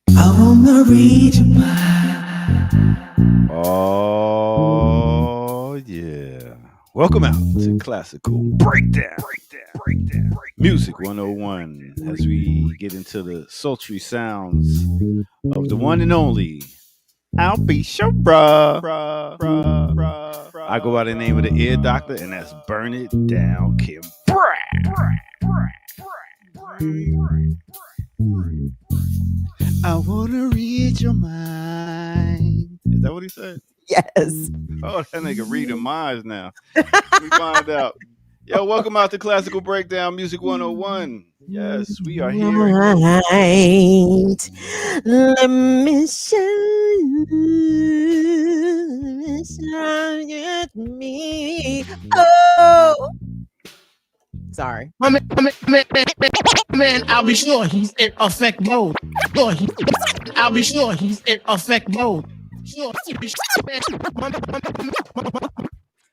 I wanna read your mind. Oh, yeah. Welcome out to Classical Breakdown. Music 101 as we get into the sultry sounds of the one and only I'll be sure, bruh. I go by the name of the ear doctor, and that's Burn It Down Kim Brown. I wanna read your mind. Is that what he said? Yes. Oh, that nigga reading minds now. Let me find out. Yo, welcome out to Classical Breakdown Music 101. Yes, we are here. Right. Let me show you me. Oh, sorry. Man, I'll be sure he's in effect mode. I'll be sure he's in effect mode. Sure,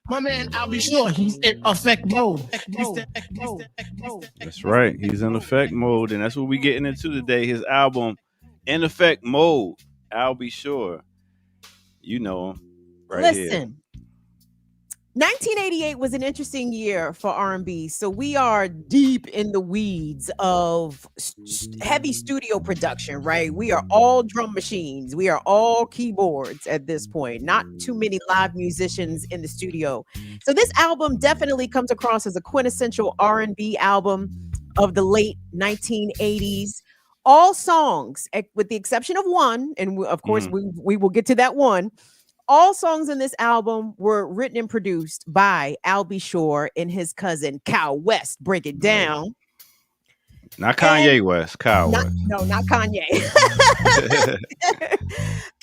my man, I'll be sure he's in effect mode. That's right. He's in effect mode, and that's what we're getting into today. His album, In Effect Mode. I'll be sure. You know him right here. Listen. 1988 was an interesting year for R&B. So we are deep in the weeds of heavy studio production, right? We are all drum machines. We are all keyboards at this point. Not too many live musicians in the studio. So this album definitely comes across as a quintessential R&B album of the late 1980s. All songs, with the exception of one, and of course we will get to that one. All songs in this album were written and produced by Al B. Sure and his cousin Kyle West. Break it down. Not Kanye West, Kyle West. No, not Kanye.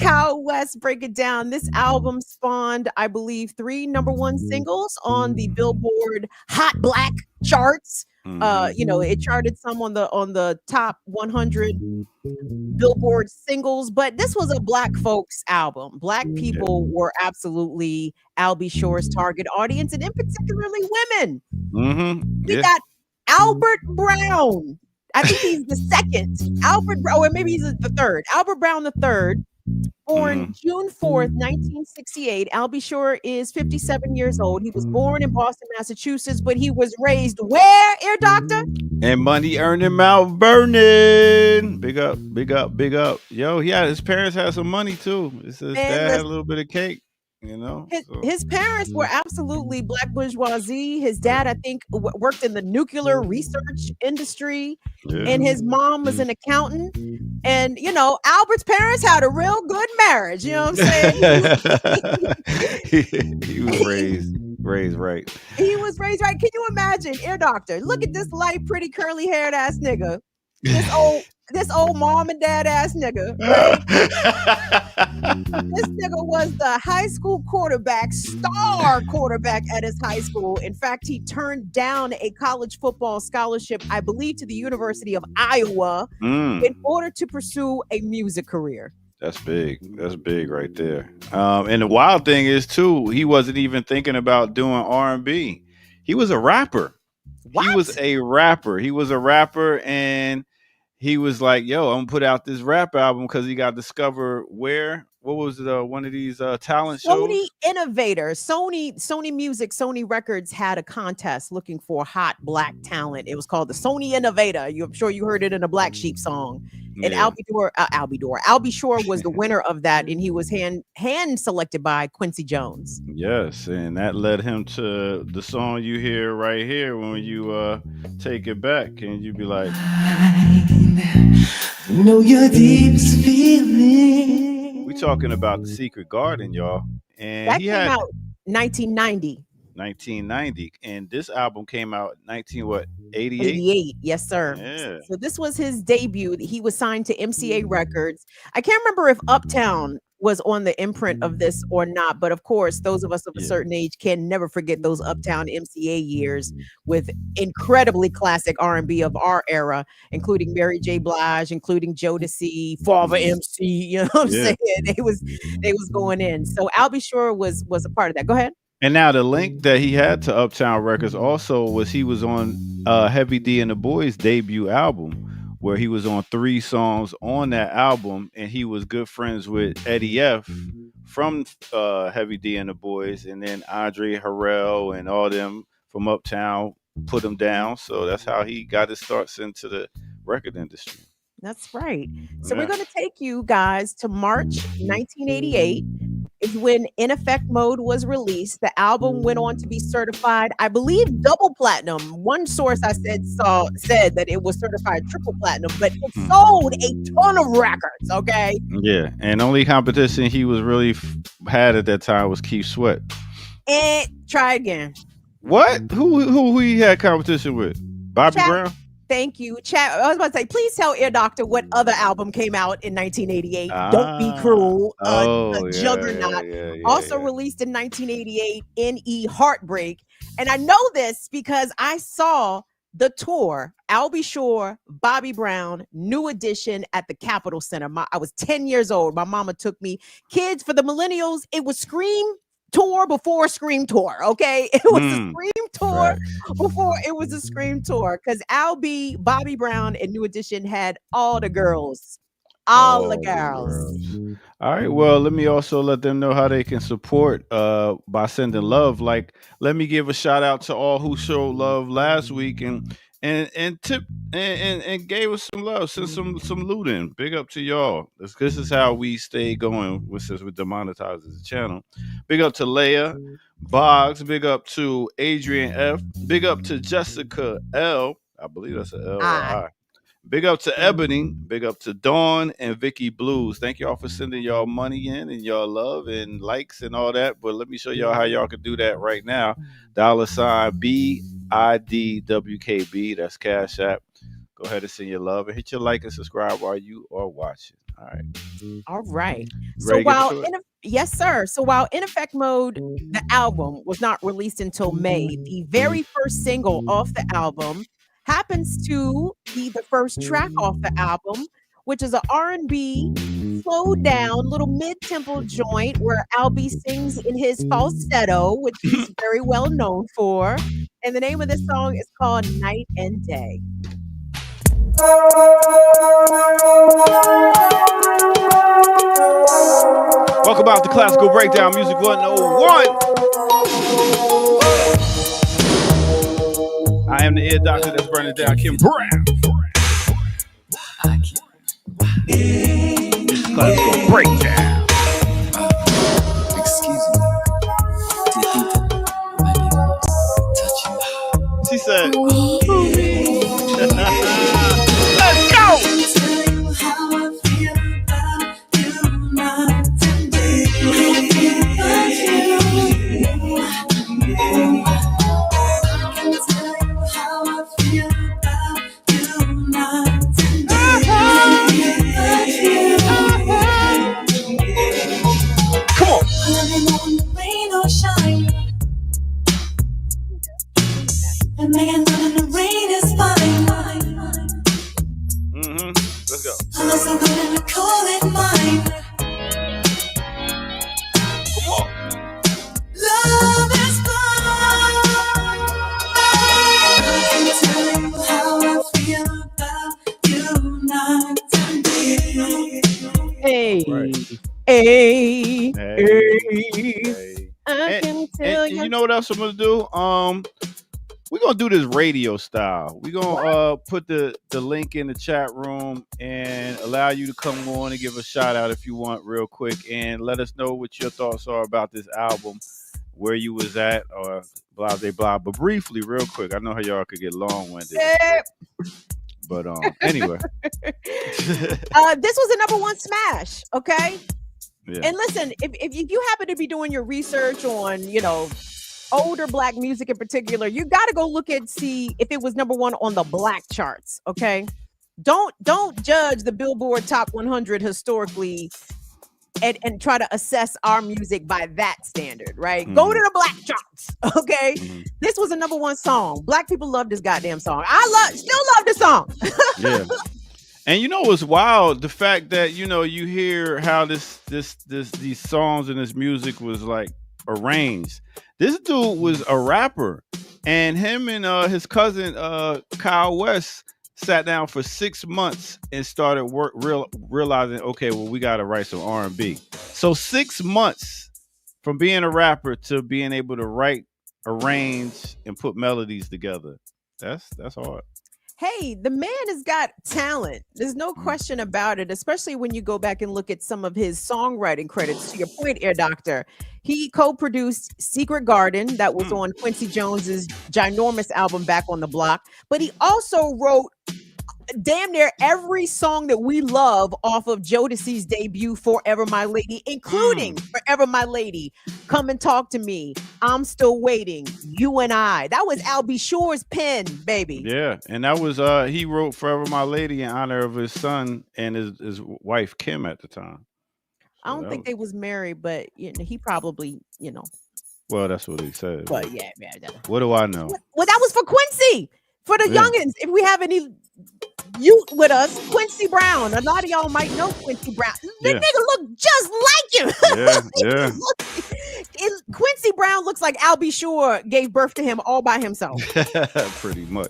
Kyle West, break it down. This album spawned, I believe, 3 number one singles on the Billboard Hot Black charts. It charted some on the top 100 Billboard singles, but this was a Black folks album. Black people were absolutely Al B. Sure's target audience, and in particularly women. We got Albert Brown. I think he's the second. Albert Brown, or maybe he's the third. Albert Brown the third. Born June 4th, 1968. Al B. Sure is 57 years old. He was born in Boston, Massachusetts, but he was raised where, Ear Doctor? And money earning Mount Vernon. Big up, big up, big up. Yo, his parents had some money too. His dad had a little bit of cake. His parents were absolutely Black bourgeoisie. His dad, I think, worked in the nuclear research industry, and his mom was an accountant. And Albert's parents had a real good marriage. You know what I'm saying? He was raised right. He was raised right. Can you imagine, Ear Doctor? Look at this light, pretty, curly haired ass nigga. This old mom and dad ass nigga. Right? This nigga was the high school star quarterback at his high school. In fact, he turned down a college football scholarship, I believe, to the University of Iowa in order to pursue a music career. That's big. That's big right there. And the wild thing is too, he wasn't even thinking about doing R&B. He was a rapper. What? He was a rapper, and he was like, yo, I'm gonna put out this rap album because he got discovered where? What was one of these talent shows? Sony Innovator, Sony Music, Sony Records had a contest looking for hot Black talent. It was called the Sony Innovator. I'm sure you heard it in a Black Sheep song. And Al B. Sure was the winner of that, and he was hand selected by Quincy Jones. Yes, and that led him to the song you hear right here when you take it back, and you be like, know your deepest feeling. We talking about The Secret Garden, y'all. And that came out 1990. 1990, and this album came out 88? 88, yes, sir. Yeah. So this was his debut. He was signed to MCA Records. I can't remember if Uptown was on the imprint of this or not, but of course, those of us of a certain age can never forget those Uptown MCA years with incredibly classic R&B of our era, including Mary J. Blige, including Jodeci, Father MC. You know what I'm saying? They was going in. So Al B. Sure was a part of that. Go ahead. And now the link that he had to Uptown Records also was he was on Heavy D and the Boys' debut album, where he was on 3 songs on that album, and he was good friends with Eddie F from Heavy D and the Boys, and then Andre Harrell and all them from Uptown put him down. So that's how he got his starts into the record industry. That's right. So Yeah. we're going to take you guys to March 1988 is when In Effect Mode was released. The album went on to be certified, I believe, double platinum. One source I said that it was certified triple platinum, but it sold a ton of records. Okay. Yeah, and only competition he was really had at that time was Keith Sweat. And try again. What? Who he had competition with? Bobby Chat. Brown? Thank you. Chat. I was about to say, please tell Ear Doctor what other album came out in 1988. Don't Be Cruel. A juggernaut. Also released in 1988, N.E. Heartbreak. And I know this because I saw the tour, Al B. Sure, Bobby Brown, New Edition at the Capitol Center. I was 10 years old. My mama took me. Kids, for the millennials, it was Scream tour before Scream tour. Okay, it was a Scream tour before it was a Scream tour, because Al B, Bobby Brown, and New Edition had all the girls, all the girls. All right, well, let me also let them know how they can support by sending love. Like, let me give a shout out to all who showed love last week and tip and gave us some love, sent some loot in. Big up to y'all. This is how we stay going since we demonetized the channel. Big up to Leia Boggs. Big up to Adrian F. Big up to Jessica L. I believe that's an L or I. Big up to Ebony. Big up to Dawn and Vicky Blues. Thank y'all for sending y'all money in and y'all love and likes and all that. But let me show y'all how y'all can do that right now. $BIDWKB. That's Cash App. Go ahead and send your love and hit your like and subscribe while you are watching. All right. All right. So while yes, sir. So while In Effect Mode, the album, was not released until May, the very first single off the album happens to be the first track off the album, which is an R&B slowed down little mid-tempo joint where Al B sings in his falsetto, which he's very well known for. And the name of this song is called Night and Day. Welcome back to Classical Breakdown Music 101. I am the ear doctor that's burning down Kim Brown. This is Classical Breakdown. Excuse me. Do you think that I need to touch you? She said, Let's go! How I feel about you night and day. I can tell you how I feel about you night and day. come on. Running on the rain or shine. And making fun in the rain is fine. Let's go. I'm not so good and I call it mine. Come on. Love is blind. I can tell you how I feel about you night and day. Hey, Right. hey, Hey. I can tell And you know what else I'm gonna do? We're gonna do this radio style. We're gonna put the link in the chat room and allow you to come on and give a shout out if you want, real quick, and let us know what your thoughts are about this album, where you was at, or blah blah blah. But briefly, real quick, I know how y'all could get long-winded. Yeah. But anyway. This was a #1 smash, okay? Yeah. And listen, if you happen to be doing your research on, older Black music in particular, you got to go look and see if it was #1 on the Black charts, okay? Don't judge the Billboard Top 100 historically and try to assess our music by that standard, right? Go to the Black charts, okay? This was a #1 song. Black people love this goddamn song. Still love the song. Yeah. And you know what's wild? The fact that you hear how these songs and this music was like arranged. This dude was a rapper, and him and his cousin Kyle West sat down for 6 months and started realizing, okay, well, we got to write some R&B. So 6 months from being a rapper to being able to write, arrange, and put melodies together. That's hard. Hey, the man has got talent. There's no question about it, especially when you go back and look at some of his songwriting credits. To your point, Air Doctor, he co-produced Secret Garden, that was on Quincy Jones's ginormous album Back on the Block, but he also wrote damn near every song that we love off of Jodeci's debut, Forever My Lady, including Forever My Lady, Come and Talk to Me, I'm Still Waiting, You and I. That was Al B. Sure's pen, baby. Yeah, and that was he wrote Forever My Lady in honor of his son and his wife Kim at the time. I don't think they was married, but he probably, Well, that's what he said. But yeah. What do I know? Well, that was for Quincy. For the youngins, if we have any youth with us, Quincy Brown. A lot of y'all might know Quincy Brown. The nigga look just like him. Yeah. Quincy Brown looks like Al B. Sure gave birth to him all by himself. Pretty much.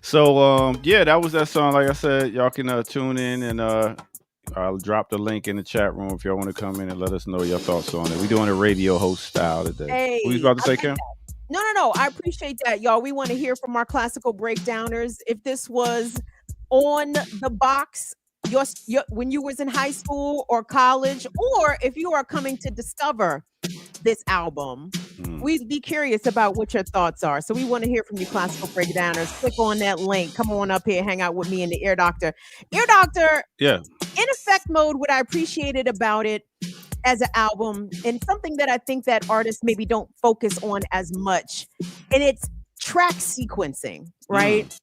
So that was that song. Like I said, y'all can tune in and I'll drop the link in the chat room if y'all want to come in and let us know your thoughts on it. We're doing a radio host style today. Hey, what you about to say, Kim? No. I appreciate that, y'all. We want to hear from our classical breakdowners. If this was on the box when you was in high school or college, or if you are coming to discover this album, we'd be curious about what your thoughts are. So we want to hear from you classical breakdowners. Click on that link. Come on up here, hang out with me and the Ear Doctor. Ear Doctor, in effect mode, what I appreciated about it as an album, and something that I think that artists maybe don't focus on as much, and it's track sequencing, right?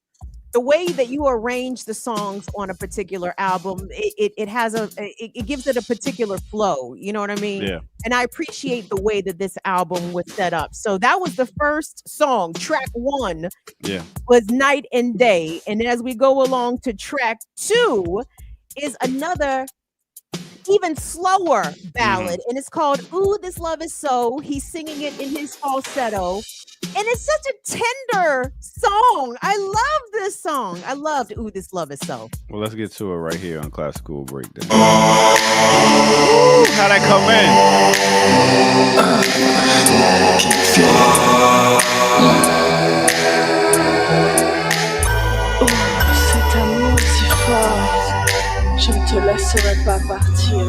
The way that you arrange the songs on a particular album, it has it gives it a particular flow. You know what I mean? Yeah. And I appreciate the way that this album was set up. So that was the first song. Track 1 was Night and Day. And as we go along to track 2 is another even slower ballad, and it's called Ooh, This Love Is So. He's singing it in his falsetto, and it's such a tender song. I love this song. I loved Ooh, This Love Is So. Well, let's get to it right here on Classical Breakdown. How'd I come Cet amour si fort, je ne te laisserai pas partir.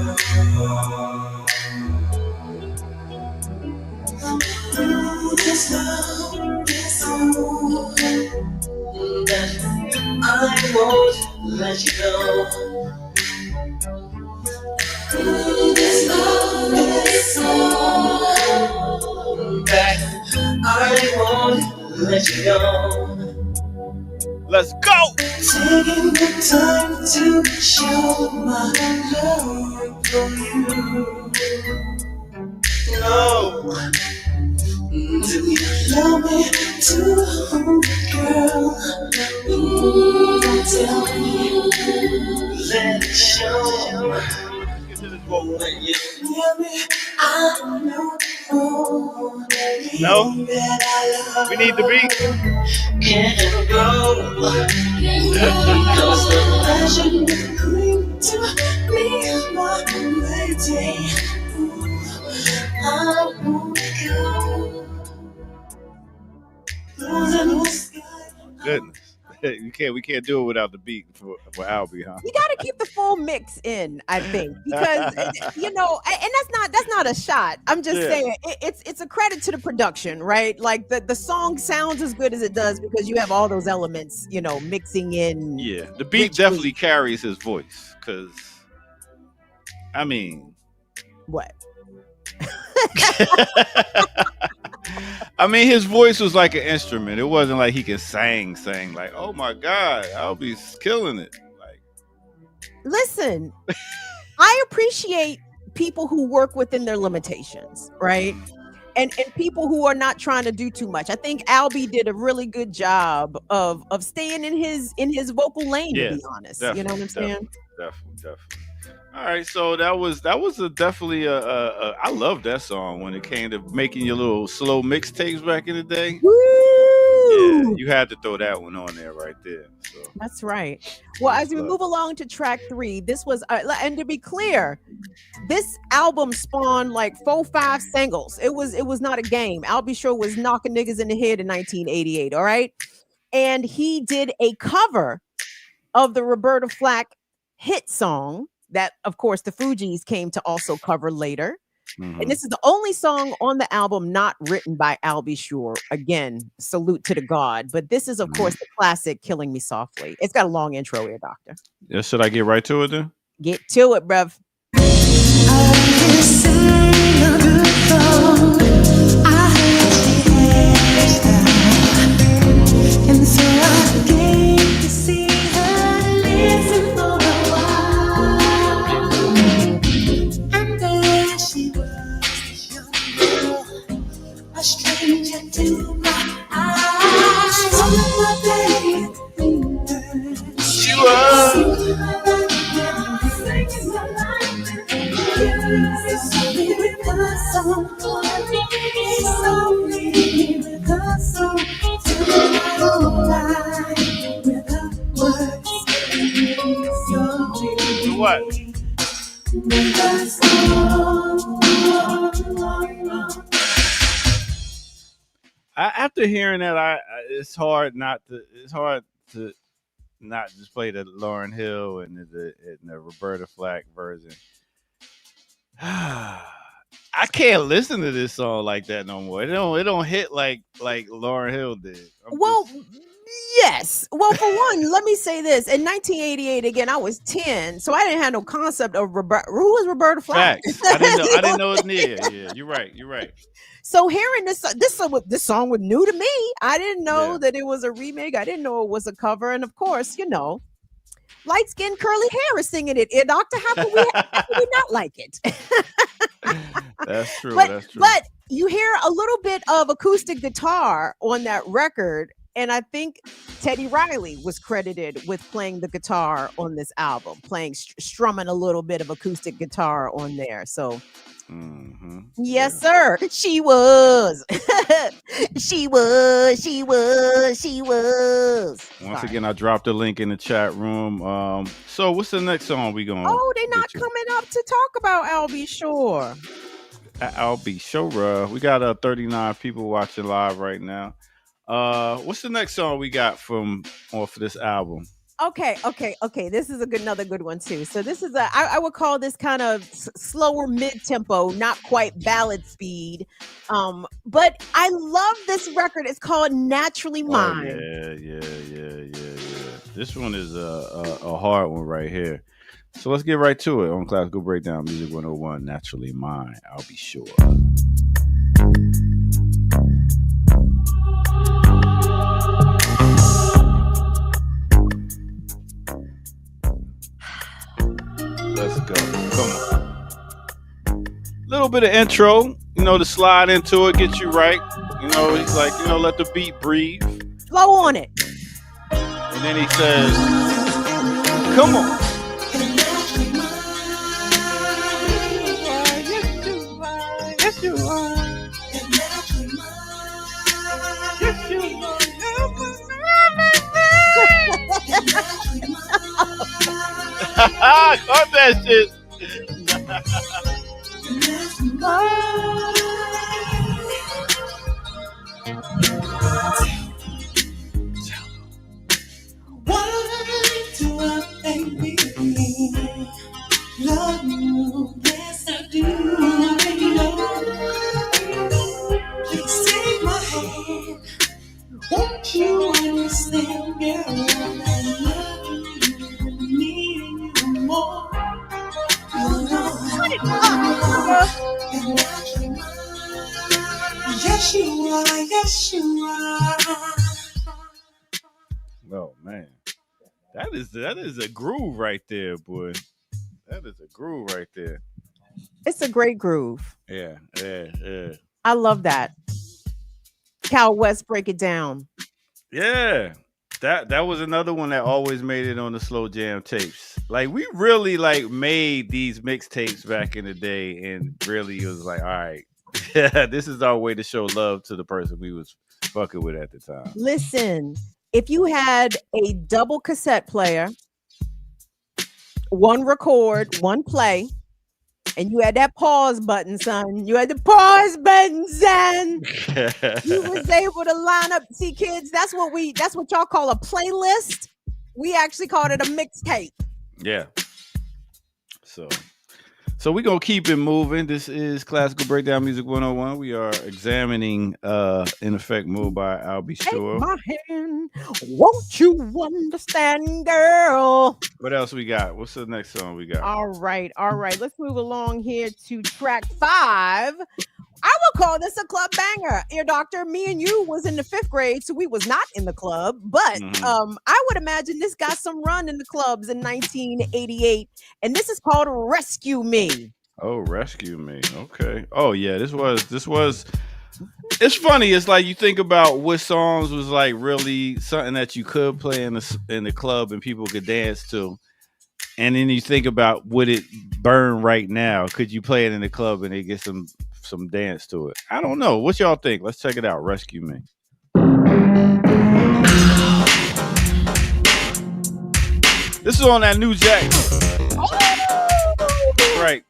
This love is so that I won't let you go. This love is so that I won't let you go. Let's go! Taking the time to show my love for you. No. Do you love me too, girl? Don't tell me. Let it show. When you hear me, I know. No? We need the beat. Can't go. Because the passion you bring to me, my lady. I won't go. Goodness. We can't do it without the beat for Albie, huh? You got to keep the full mix in, I think, because and that's not a shot. I'm just saying it's a credit to the production, right? Like the song sounds as good as it does because you have all those elements, mixing in. Yeah, the beat definitely carries his voice, because I mean, what? I mean, his voice was like an instrument. It wasn't like he can sing like, oh my God, Albie's killing it. Like, listen, I appreciate people who work within their limitations, right? And people who are not trying to do too much. I think Albie did a really good job of staying in his vocal lane, to be honest. You know what I'm saying? Definitely. All right, so that was definitely a I love that song when it came to making your little slow mixtapes back in the day. Woo! Woo! you had to throw that one on there right there. So That's right. Well, as we love. move along to track 3, this was, and to be clear, this album spawned like 4-5 singles. It was not a game. Al B. Sure was knocking niggas in the head in 1988. All right, and he did a cover of the Roberta Flack hit song that, of course, the Fugees came to also cover later. Mhm. And this is the only song on the album not written by Al B. Sure. Again, salute to the god. But this is, of course, the classic "Killing Me Softly." It's got a long intro here, Doctor. Yeah, should I get right to it then? Get to it, bruv. And so I came to see her, listen for a while. And there she was, this young girl, a stranger to my eyes. From my day, She was. singing my life, softly with her song, softly with her song, till my whole life with her words, softly What? with her song. After hearing that, it's hard to not just play the Lauryn Hill and the Roberta Flack version. I can't listen to this song like that no more. It don't hit like Lauryn Hill did. Well, yes. Well, for one, let me say this. In 1988, again, I was 10, so I didn't have no concept of Roberta. Who was Roberta Flack? Facts. I didn't know it was near. Yeah, you're right. So hearing this song was new to me. I didn't know Yeah. that it was a remake. I didn't know it was a cover. And of course, light skinned curly hair is singing it. Doctor, how could we not like it? That's true. but, That's true. but you hear a little bit of acoustic guitar on that record. And I think Teddy Riley was credited with playing the guitar on this album, strumming a little bit of acoustic guitar on there. So, yes, sir. She was. She was. Once again, I dropped a link in the chat room. So what's the next song we going? Oh, they're not coming up to talk about Al B. Sure. I'll be sure. We got 39 people watching live right now. What's the next song we got off of this album? Okay. This is another good one too. So this is I would call this kind of slower mid-tempo, not quite ballad speed. But I love this record. It's called Naturally Mine. Yeah. This one is a hard one right here. So let's get right to it on Classical Breakdown Music 101. Naturally Mine. I'll be sure. Let's go. Come on. Little bit of intro, to slide into it, get you right. He's like, let the beat breathe. Flow on it. And then he says, come on. Yes, you are. Caught that shit. Why do I baby love you? Yes, I do. Baby, please take my hand. Won't you understand, girl? I love you, need you more. Yes, you are. Yes, you are. Oh man, that is a groove right there, boy. That is a groove right there. It's a great groove. Yeah. I love that. Cal West, break it down. Yeah. That was another one that always made it on the Slow Jam tapes. Like we really made these mixtapes back in the day, and really it was like, all right, this is our way to show love to the person we was fucking with at the time. Listen, if you had a double cassette player, one record, one play, and you had that pause button, son. You had the pause button, son. You was able to line up. See, kids, that's what y'all call a playlist. We actually called it a mixtape. Yeah. So we're gonna keep it moving. This is Classical Breakdown Music 101. We are examining In Effect Mode by I'll Be Sure. Take my hand, won't you understand, girl? What else we got? What's the next song we got? All right. Let's move along here to track 5. I will call this a club banger. Ear Doctor, me and you was in the 5th grade, so we was not in the club. But I would imagine this got some run in the clubs in 1988, and this is called "Rescue Me." Oh, Rescue Me. Okay. Oh yeah, this was. It's funny. It's like you think about what songs was like really something that you could play in the club and people could dance to. And then you think about would it burn right now? Could you play it in the club and they get some dance to it? I don't know. What y'all think? Let's check it out. Rescue Me. This is on that New Jack. Right.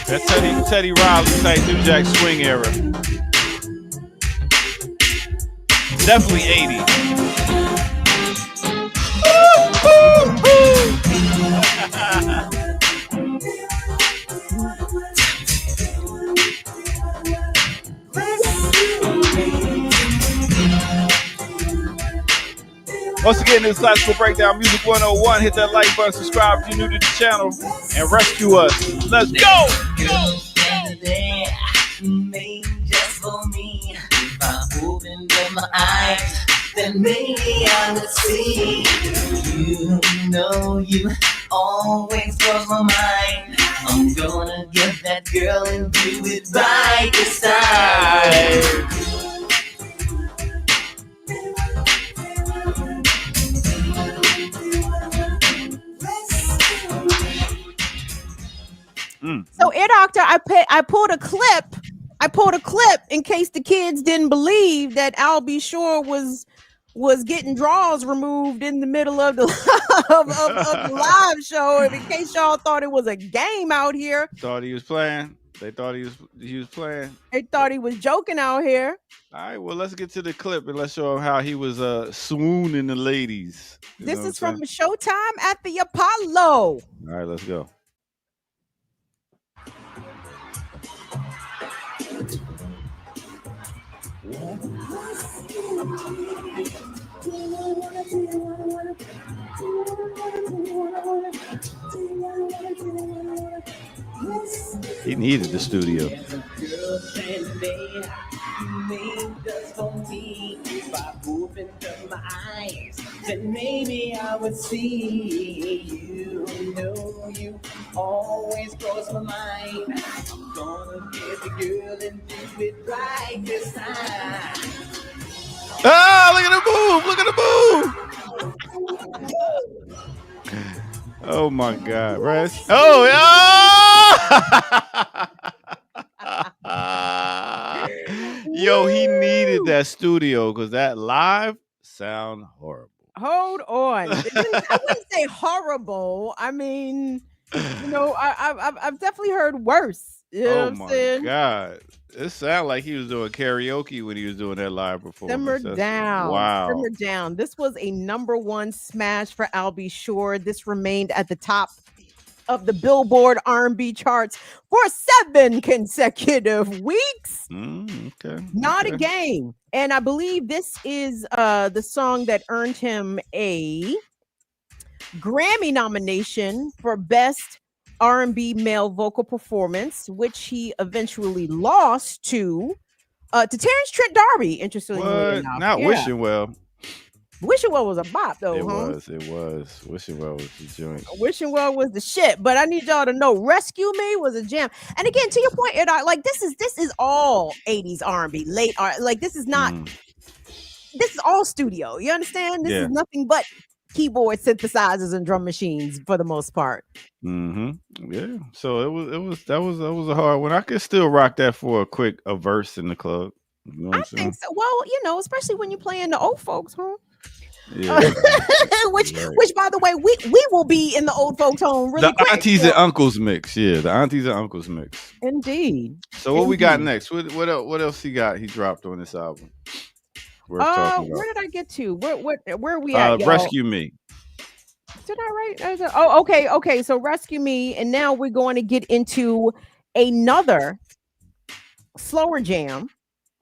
That Teddy Riley type New Jack swing era. Definitely 80s. Once again, this is Classical Breakdown Music 101. Hit that like button, subscribe if you're new to the channel, and rescue us. Let's go! Made just for me. If I opened up my eyes, then maybe I would see. You know you always cross my mind. I'm gonna get that girl and do it right this time. So, Ear Doctor, I pulled a clip. I pulled a clip in case the kids didn't believe that I'll Be Sure was getting draws removed in the middle of the of the live show. In case y'all thought it was a game out here. Thought he was playing. They thought he was playing. They thought he was joking out here. All right, well, let's get to the clip and let's show them how he was swooning the ladies. This is from Showtime at the Apollo. All right, let's go. He needed the studio. If I opened up my eyes, then maybe I would see. You know you always cross my mind. I'm gonna get the girl and do it right this time. Ah, look at the move! Look at the move! Oh my God, right? Oh yeah! Yo, he needed that studio because that live sound horrible. Hold on. I wouldn't say horrible. I mean, you know, I've definitely heard worse. You know what I'm saying? God. It sounded like he was doing karaoke when he was doing that live performance. Simmer down. Wow. Simmer down. This was a #1 smash for I'll Be Sure. This remained at the top of the Billboard R&B charts for 7 consecutive weeks. Okay. Not a game. And I believe this is the song that earned him a Grammy nomination for Best R&B Male Vocal Performance, which he eventually lost to Terrence Trent D'Arby. Interestingly enough, not Wishing Well. Wishing Well was a bop, though. It was. Wishing Well was the joint. Wishing Well was the shit. But I need y'all to know, Rescue Me was a jam. And again, to your point, like this is all 80s R&B, late art. Like this is not. This is all studio. You understand? This is nothing but keyboard synthesizers and drum machines for the most part. Yeah. So that was a hard one. I could still rock that for a verse in the club. You know what I I'm think saying? so. Well, especially when you're playing the old folks home. Yeah. which, Right. which, by the way, we will be in the old folks home really The quick. aunties and uncles mix. Yeah, the aunties and uncles mix. Indeed. So what we got Indeed. next? What else he got? He dropped on this album. Worth talking Where about. did I get to? Where are we at, y'all? Rescue Me. Did I write? Oh, okay. So Rescue Me, and now we're going to get into another slower jam.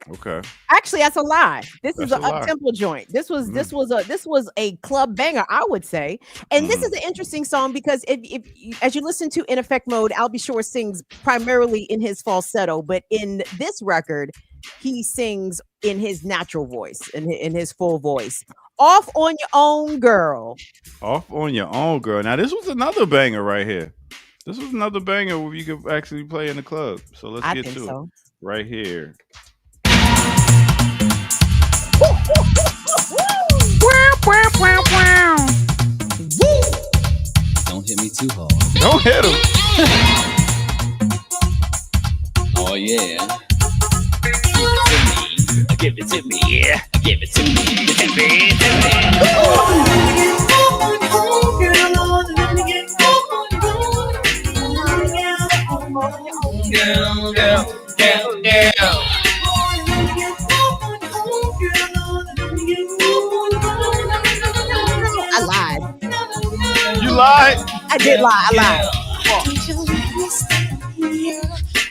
Okay. Actually, that's a lie. This is That's an a lie. up-tempo joint. This was a club banger, I would say. And this is an interesting song because if as you listen to In Effect Mode, Al B. Sure sings primarily in his falsetto, but in this record, he sings in his natural voice, in his full voice. Off on Your Own, Girl. Off on Your Own, Girl. Now this was another banger right here. This was another banger where you could actually play in the club. So let's get to it right here. Don't hit me too hard. Don't hit him. Oh yeah. Give it to me, yeah. Give it to me, give it to me. Girl, girl, girl, girl. I lied. You lied. I did lie. I lied.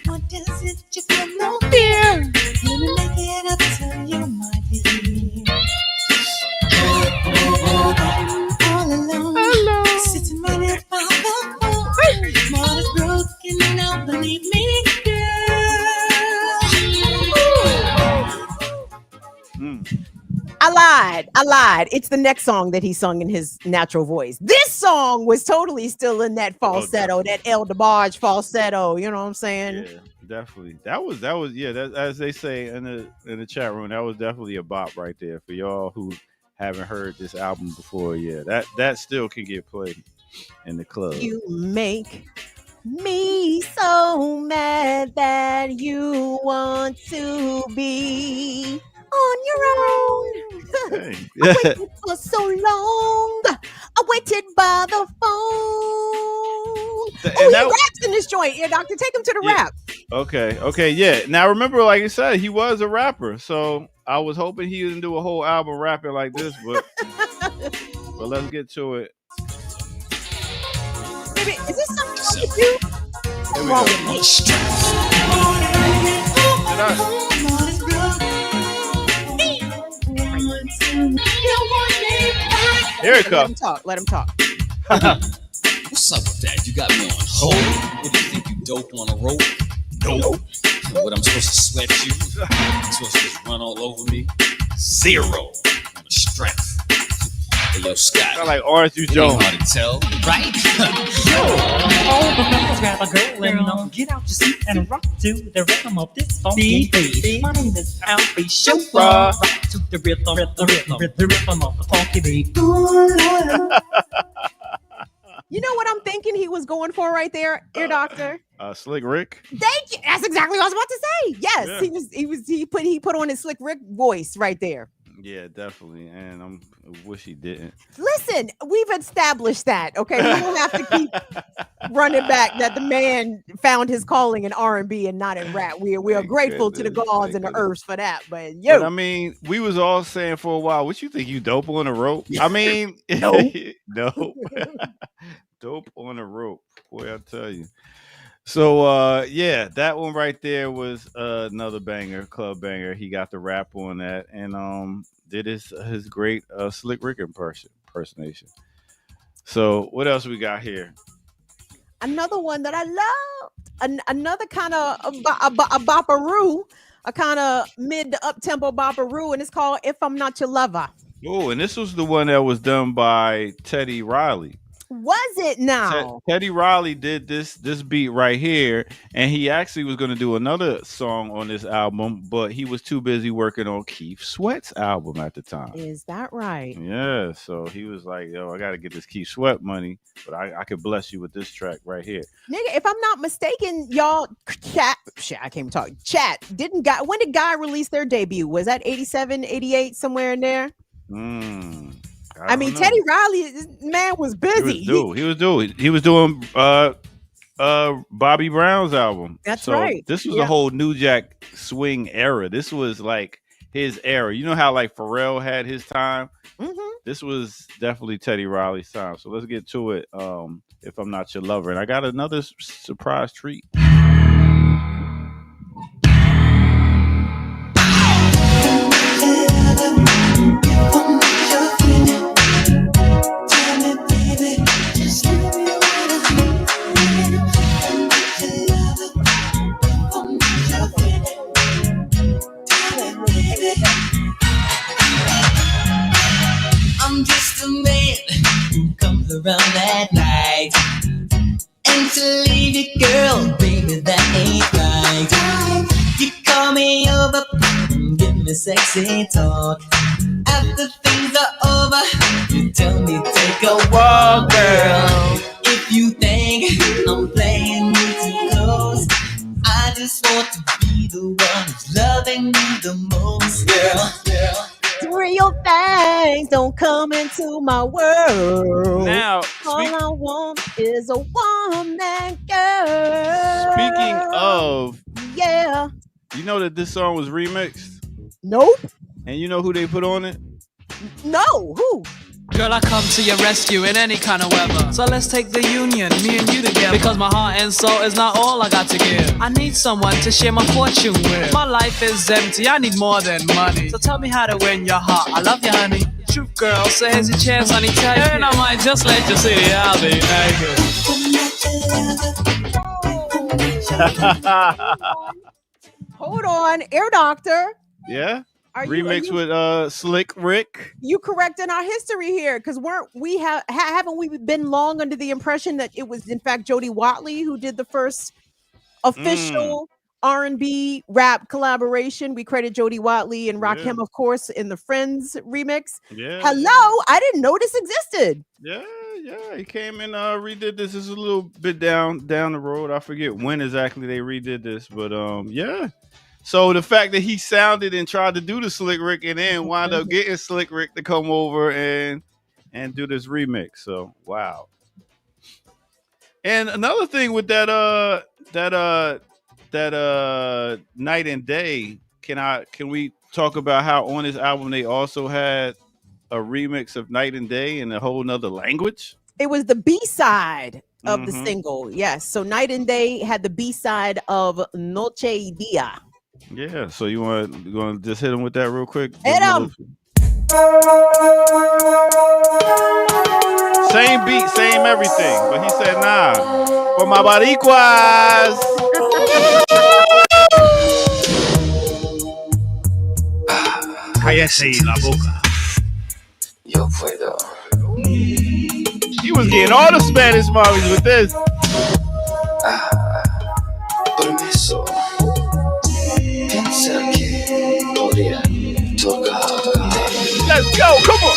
What is it you come on here? Let me make it up to you, my dear. All alone, sitting right here by the phone. My heart is broken now, believe me, girl. I lied. It's the next song that he sung in his natural voice. This song was totally still in that falsetto, that El DeBarge falsetto. You know what I'm saying? Yeah, definitely. That was yeah. That, as they say in the chat room, that was definitely a bop right there for y'all who haven't heard this album before. Yeah, that still can get played in the club. You make me so mad that you want to be on your own. Hey. I waited for so long. I waited by the phone. And He raps in this joint. Yeah, doctor, take him to the rap. Okay, yeah. Now remember, like I said, he was a rapper, so I was hoping he didn't do a whole album rapping like this, but let's get to it. Baby, is this something you can do? Here we Wrong go. with Here it Let comes. him talk. Let him talk. What's up with that? You got me on hold. What do you think you dope on a rope? Dope. What I'm supposed to sweat you? I'm supposed to just run all over me? Zero on the strength. Hey, yo, Scott. Sound like Orange It ain't Jones. hard to tell, right? All the fellas grab a girl and get out your seat and rock to the rhythm of this funky beat. My name is Al B. Sure. Rock to the rhythm of the funky beat. You know what I'm thinking he was going for right there, ear doctor? Slick Rick. Thank you. That's exactly what I was about to say. Yes, Yeah. he put on his Slick Rick voice right there. Yeah, definitely. And I wish he didn't. Listen, we've established that. Okay, we don't have to keep running back that the man found his calling in R&B and not in rap. We are grateful to the gods and the earths for that. But But I mean, we was all saying for a while, what you think you dope on a rope? I mean, No. no. Dope on a rope. Boy, I tell you. So yeah, that one right there was another banger, club banger. He got the rap on that and did his great Slick Rick impersonation. So what else we got here? another one that I love, another kind of a boparoo, a kind of mid to up tempo boparoo, and it's called "If I'm Not Your Lover." Oh, and this was the one that was done by Teddy Riley. Was it now? Teddy Riley did this beat right here, and he actually was going to do another song on this album, but he was too busy working on Keith Sweat's album at the time. Is that right? Yeah, so he was like, "Yo, I got to get this Keith Sweat money, but I could bless you with this track right here." Nigga, if I'm not mistaken, y'all, shit, I can't even talk. Chat, when did Guy release their debut? Was that 87, 88, somewhere in there? I mean, know. Teddy Riley, this man was busy. He was doing Bobby Brown's album. That's right. This was a whole New Jack Swing era. This was like his era. You know how like Pharrell had his time? This was definitely Teddy Riley's time. So let's get to it. If I'm Not Your Lover. And I got another surprise treat. I'm just a man who comes around at night. And to leave you, girl, baby, that ain't right. You call me over, give me sexy talk. After things are over, you tell me take a walk, girl. If you think I'm playing you too close, I just want to be the one who's loving you the most, girl. Real things don't come into my world. Now, all I want is a woman, girl. Speaking of, yeah, you know that this song was remixed? Nope. And you know who they put on it? No, who? Girl, I come to your rescue in any kind of weather. So let's take the union, me and you together. Because my heart and soul is not all I got to give. I need someone to share my fortune with. My life is empty, I need more than money. So tell me how to win your heart. I love you, honey. Truth, girl, so here's your chance, honey. Take it. And I might just let you see I'll be naked. Hold on, Air Doctor. Yeah. Remix with Slick Rick. You correcting our history here, because haven't we been long under the impression that it was in fact Jody Watley who did the first official R&B rap collaboration? We credit Jody Watley and Rakim, of course, in the Friends remix. Yeah. Hello, I didn't know this existed. Yeah. He came and redid this. This is a little bit down the road. I forget when exactly they redid this, but yeah. So the fact that he sounded and tried to do the Slick Rick and then wound up getting Slick Rick to come over and do this remix. So wow. And another thing with that Night and Day, can we talk about how on this album they also had a remix of Night and Day in a whole nother language? It was the B-side of the single. Yes. So Night and Day had the B-side of Noche y Dia. Yeah, so you want to just hit him with that real quick? Hit him. Same beat, same everything, but he said, nah, for my baricuas. Cállese la boca. Yo puedo. He was getting all the Spanish mommies with this. Permiso. Piensa que podría tocarte. Let's go, come on.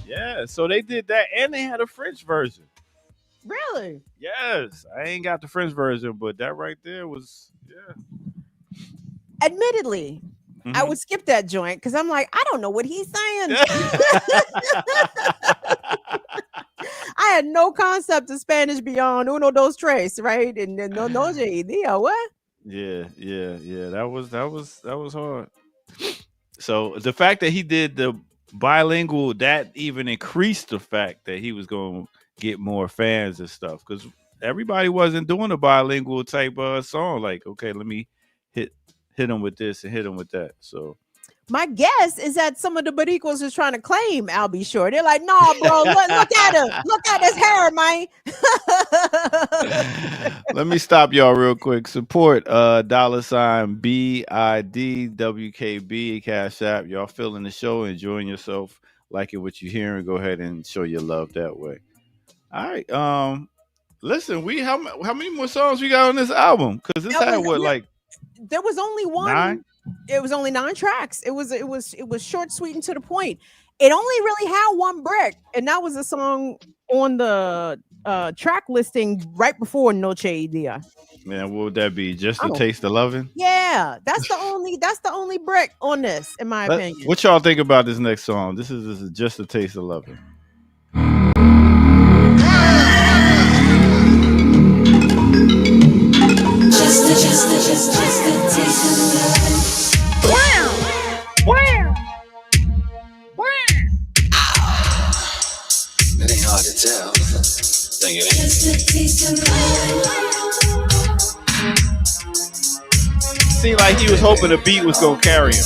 Yeah, so they did that and they had a French version. Really? Yes. I ain't got the French version, but that right there was, yeah. Admittedly, I would skip that joint because I'm like, I don't know what he's saying. I had no concept of Spanish beyond uno, dos, tres, right? And then no, noche y dia, what? Yeah. That was hard. So the fact that he did the bilingual, that even increased the fact that he was going to get more fans and stuff, because everybody wasn't doing a bilingual type song. Like, okay, let me hit him with this and hit him with that. So My guess is that some of the Boricuas is trying to claim Al B. Sure. They're like, no, bro, look at him. Look at his hair, man. Let me stop y'all real quick. Support $ BIDWKB Cash App. Y'all feeling the show, enjoying yourself, liking what you're hearing. Go ahead and show your love that way. All right. Listen, how many more songs we got on this album? Because this had what, like there was only one. 9? It was only 9 tracks. It was short, sweet, and to the point. It only really had one brick, and that was a song on the track listing right before Noche Idea. Man, what would that be? Just a taste of loving? Yeah, that's the only brick on this, in my opinion. What y'all think about this next song? This is just a taste of loving. Just a taste of loving. Wow. Wow. It ain't hard to tell. Think it ain't. Just a taste of loving. Seemed like he was hoping the beat was gonna carry him.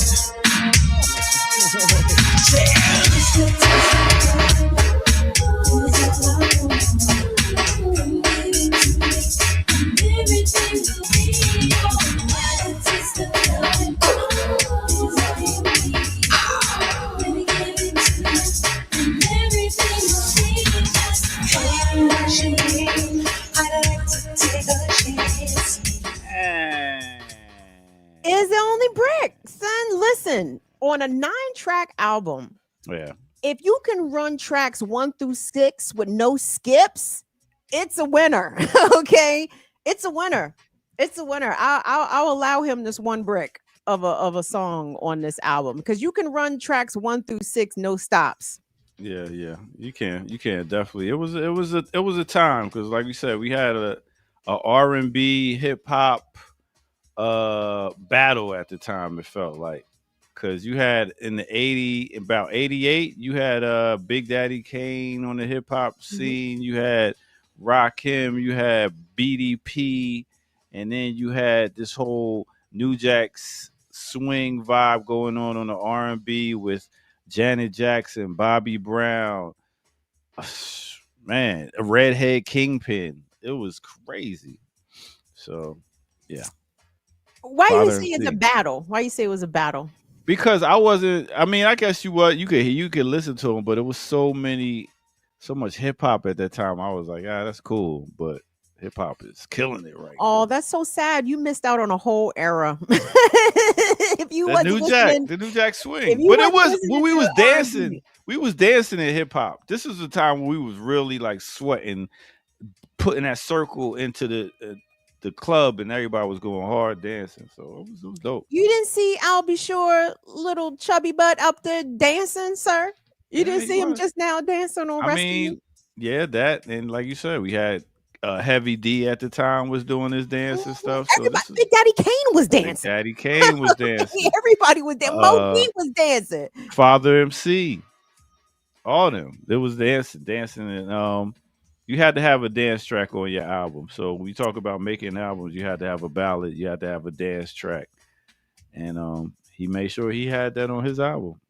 Is the only brick, son. Listen, on a 9-track album, Yeah. if you can run tracks 1 through 6 with no skips, it's a winner. Okay, it's a winner. It's a winner. I'll allow him this one brick of a song on this album because you can run tracks 1 through 6 no stops. Yeah, you can definitely. It was a time because, like we said, we had a R&B hip hop battle at the time. It felt like because you had in the about 88, you had Big Daddy Kane on the hip hop scene. You had Rakim, you had BDP, and then you had this whole New Jack's swing vibe going on the R&B with Janet Jackson, Bobby Brown, man, a redhead Kingpin. It was crazy. So, yeah. Why Father you and say it's a Son. battle? Why you say it was a battle? Because I wasn't. I mean, I guess you could listen to them, but it was so much hip hop at that time. I was like, that's cool, but hip hop is killing it right Oh, now. that's so sad. You missed out on a whole era. If you The wasn't listening, New Jack if swing. you But it wasn't was when we listening was to R&B. dancing. We was dancing in hip hop. This is the time when we was really like sweating, putting that circle into the club, and everybody was going hard dancing. So it was dope. You didn't see Al B. Sure little chubby butt up there dancing, sir? You Yeah, didn't he see him was. just now dancing on I Rescue Me? mean, yeah, that, and like you said, we had Heavy D at the time was doing his dance and stuff. So Everybody, this is Big Daddy Kane was Big dancing. Daddy Kane was dancing. Everybody was dancing. Mo Uh, D was dancing. Father MC, all them. There was dancing, and you had to have a dance track on your album. So when you talk about making albums, you had to have a ballad, you had to have a dance track, and he made sure he had that on his album.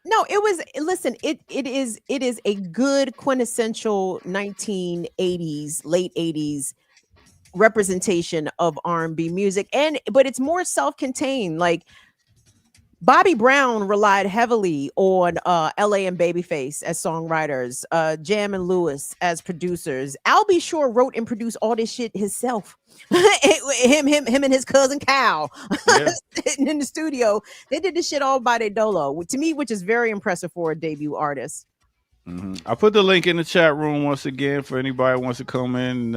No, it was. Listen, it is a good quintessential 1980s, late 80s representation of R&B music, but it's more self-contained. Like Bobby Brown relied heavily on LA and Babyface as songwriters, Jam and Lewis as producers. Al B. Sure wrote and produced all this shit himself. him and his cousin Cal Yeah. sitting in the studio. They did this shit all by their dolo, to me, which is very impressive for a debut artist. I put the link in the chat room once again for anybody who wants to come in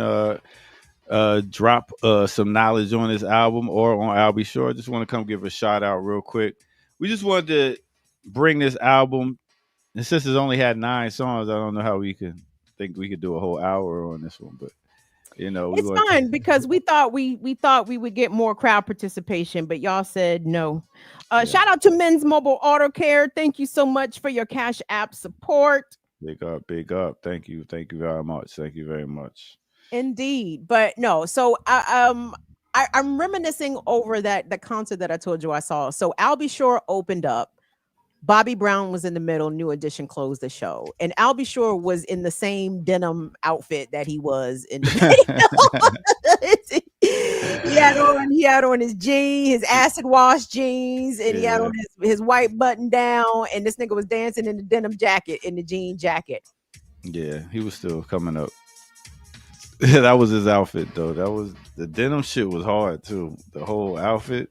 drop some knowledge on this album or on Al B. Sure. I just want to come give a shout out real quick. We just wanted to bring this album, and since it's only had 9 songs, I don't know how we could do a whole hour on this one, but we It's wanted fine because we thought we would get more crowd participation, but y'all said no. Shout out to Men's Mobile Auto Care. Thank you so much for your Cash App support. Big up. Thank you very much. Thank you very much. Indeed, but no. So I'm reminiscing over the concert that I told you I saw. So Al B. Shore opened up. Bobby Brown was in the middle. New Edition closed the show, and Al B. Shore was in the same denim outfit that he was in the video. He had on his jeans, his acid wash jeans, and he had on his white button down. And this nigga was dancing in the denim jacket, in the jean jacket. Yeah, he was still coming up. That was his outfit, though. That was the denim shit was hard too. The whole outfit.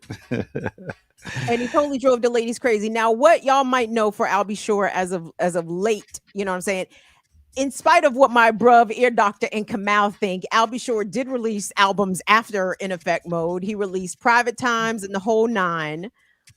And he totally drove the ladies crazy. Now, what y'all might know for Al B. Shore as of late, you know what I'm saying? In spite of what my bruv Ear Doctor and Kamal think, Al B. Shore did release albums after In Effect Mode. He released Private Times and the whole nine,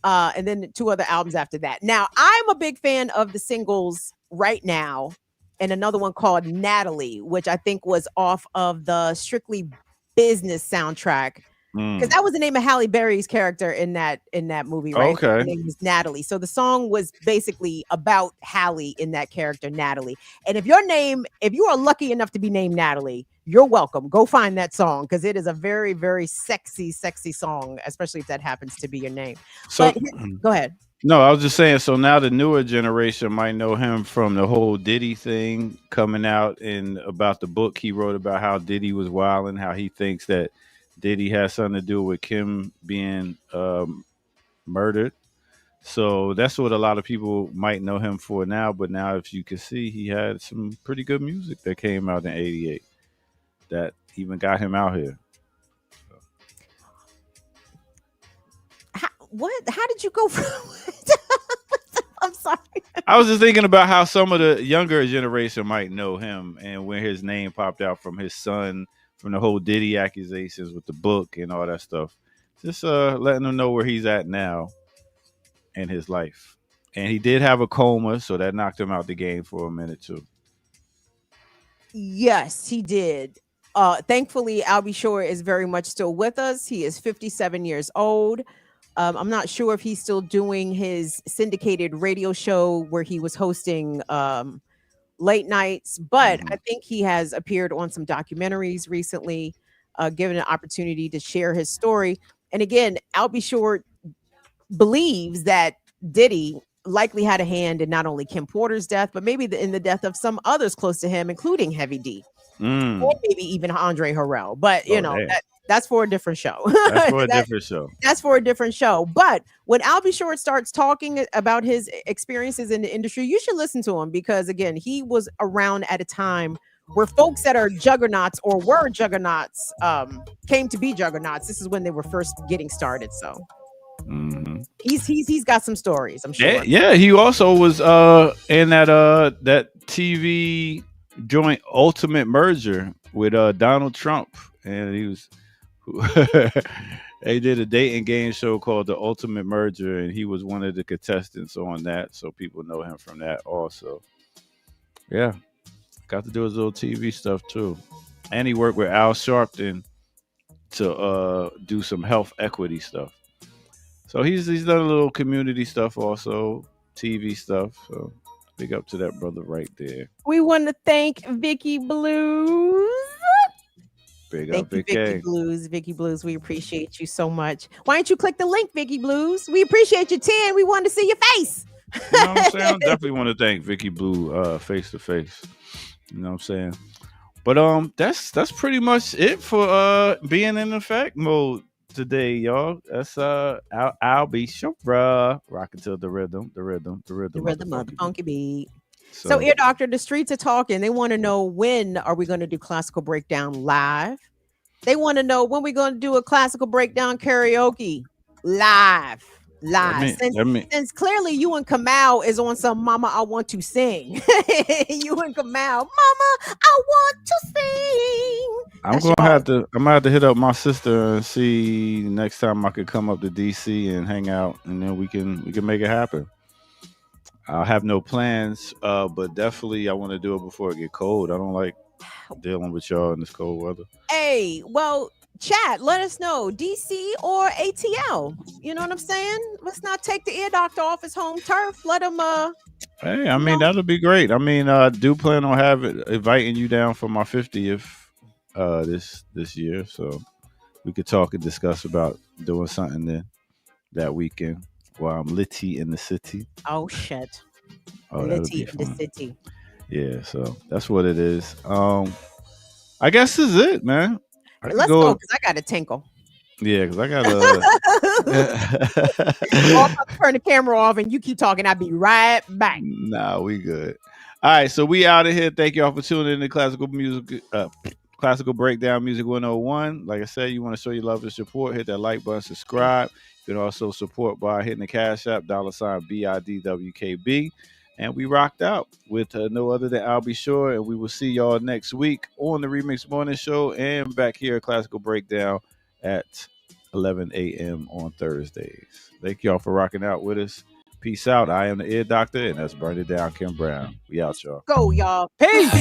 and then 2 other albums after that. Now, I'm a big fan of the singles Right Now, and another one called Natalie, which I think was off of the Strictly Business soundtrack. Because that was the name of Halle Berry's character in that movie, right? Okay. Her name was Natalie. So the song was basically about Halle in that character, Natalie. And if you are lucky enough to be named Natalie, you're welcome. Go find that song because it is a very, very sexy, sexy song, especially if that happens to be your name. So Go ahead. No, I was just saying. So now the newer generation might know him from the whole Diddy thing coming out and about the book he wrote about how Diddy was wilding, how he thinks that Diddy has something to do with Kim being murdered. So that's what a lot of people might know him for now. But now, if you can see, he had some pretty good music that came out in '88 that even got him out here. How did you go from I'm sorry. I was just thinking about how some of the younger generation might know him and when his name popped out from his son, from the whole Diddy accusations with the book and all that stuff. Just letting them know where he's at now in his life. And he did have a coma, so that knocked him out the game for a minute too. Yes, he did. Thankfully, Al B. Shore is very much still with us. He is 57 years old. I'm not sure if he's still doing his syndicated radio show where he was hosting late nights, but I think he has appeared on some documentaries recently, given an opportunity to share his story. And again, Al B. Shore believes that Diddy likely had a hand in not only Kim Porter's death, but maybe in the death of some others close to him, including Heavy D, or maybe even Andre Harrell. But that's for a different show. That's for a different show. That's for a different show. But when Al B. Shore starts talking about his experiences in the industry, you should listen to him because, again, he was around at a time where folks that are juggernauts or were juggernauts came to be juggernauts. This is when they were first getting started. So he's got some stories, I'm sure. Yeah, he also was in that TV joint Ultimate Merger with Donald Trump, and he was. They did a dating game show called The Ultimate Merger, and he was one of the contestants on that, so people know him from that also. Yeah, got to do his little TV stuff too, and he worked with Al Sharpton to do some health equity stuff. So he's done a little community stuff also, TV stuff. So big up to that brother right there. We want to thank Vicky Blues. Big Thank up, you, Vicky Vicky Blues. We appreciate you so much. Why don't you click the link, Vicky Blues? We appreciate your 10. We want to see your face. You know what I'm saying? I definitely want to thank Vicky Blue face to face. You know what I'm saying? But that's pretty much it for being in effect mode today, y'all. That's I'll be sure rocking to the rhythm of the funky beat. So, Ear Doctor, the streets are talking. They want to know, when are we going to do Classical Breakdown live? They want to know when we're going to do a Classical Breakdown karaoke live. Since clearly you and Kamal is on some Mama I Want to Sing. You and Kamal, Mama I Want to Sing. I'm gonna have to hit up my sister and see next time I could come up to DC and hang out, and then we can make it happen. I have no plans, but definitely I want to do it before it get cold. I don't like dealing with y'all in this cold weather. Hey, well, chat, let us know, DC or ATL. You know what I'm saying? Let's not take the Ear Doctor off his home turf. Let him Hey, I mean, that'll be great. I mean, I do plan on inviting you down for my 50th this year. So we could talk and discuss about doing something then that weekend while I'm litty in the city. Oh shit. Oh, that'll Litty be in the fun. city. Yeah, so that's what it is. I guess this is it, man. I can Let's go because I got a tinkle. Yeah, because I got I'll turn the camera off and you keep talking. I'll be right back. Nah, we good. All right, so we out of here. Thank y'all for tuning in to Classical Music, Classical Breakdown Music 101. Like I said, you want to show your love and support, hit that like button, subscribe. You can also support by hitting the Cash App, $BIDWKB. And we rocked out with no other than I'll Be Sure. And we will see y'all next week on the Remix Morning Show and back here at Classical Breakdown at 11 a.m. on Thursdays. Thank y'all for rocking out with us. Peace out. I am the Ear Doctor, and that's Burn It Down, Kim Brown. We out, y'all. Go, y'all. Peace.